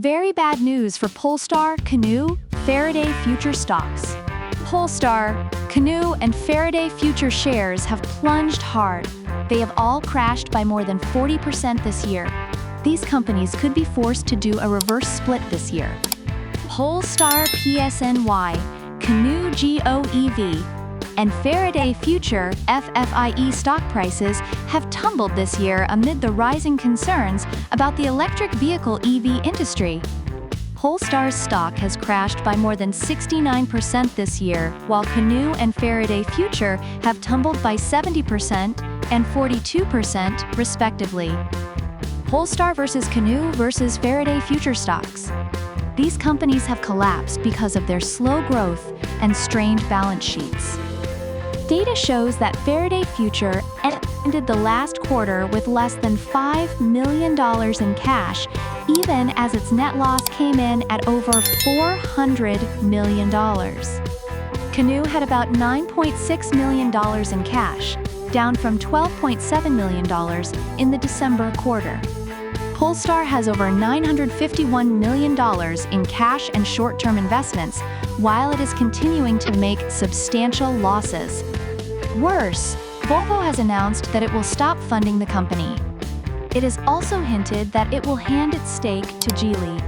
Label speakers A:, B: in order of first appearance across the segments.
A: Very bad news for Polestar, Canoo, Faraday Future stocks. Polestar, Canoo, and Faraday Future shares have plunged hard. They have all crashed by more than 40% this year. These companies could be forced to do a reverse split this year. Polestar PSNY, Canoo GOEV, and Faraday Future FFIE stock prices have tumbled this year amid the rising concerns about the electric vehicle EV industry. Polestar's stock has crashed by more than 69% this year, while Canoo and Faraday Future have tumbled by 70% and 42%, respectively. Polestar versus Canoo versus Faraday Future stocks. These companies have collapsed because of their slow growth and strained balance sheets. Data shows that Faraday Future ended the last quarter with less than $5 million in cash, even as its net loss came in at over $400 million. Canoo had about $9.6 million in cash, down from $12.7 million in the December quarter. Polestar has over $951 million in cash and short-term investments, while it is continuing to make substantial losses. Worse, Volvo has announced that it will stop funding the company. It has also hinted that it will hand its stake to Geely.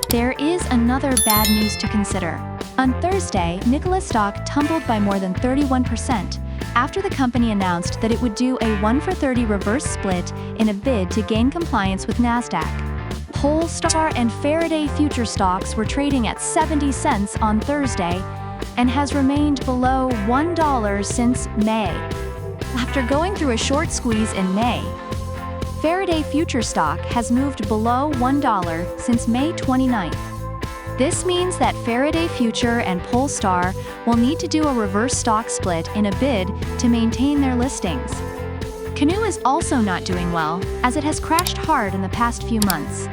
A: There is another bad news to consider. On Thursday, Nikola's stock tumbled by more than 31%, after the company announced that it would do a 1-for-30 reverse split in a bid to gain compliance with Nasdaq. Polestar and Faraday Future stocks were trading at 70 cents on Thursday and has remained below $1 since May. After going through a short squeeze in May, Faraday Future stock has moved below $1 since May 29th. This means that Faraday Future and Polestar will need to do a reverse stock split in a bid to maintain their listings. Canoo is also not doing well, as it has crashed hard in the past few months.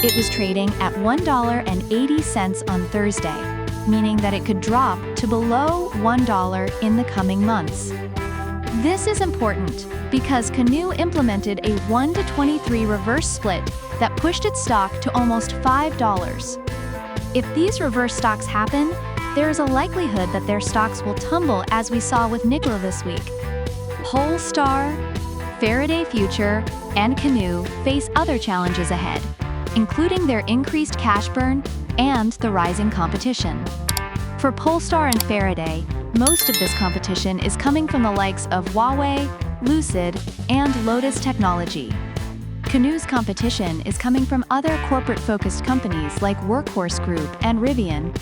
A: It was trading at $1.80 on Thursday, meaning that it could drop to below $1 in the coming months. This is important because Canoo implemented a 1-to-23 reverse split that pushed its stock to almost $5. If these reverse stocks happen, there is a likelihood that their stocks will tumble, as we saw with Nikola this week. Polestar, Faraday Future, and Canoo face other challenges ahead, including their increased cash burn and the rising competition. For Polestar and Faraday, most of this competition is coming from the likes of Huawei, Lucid, and Lotus Technology. Canoo's competition is coming from other corporate-focused companies like Workhorse Group and Rivian,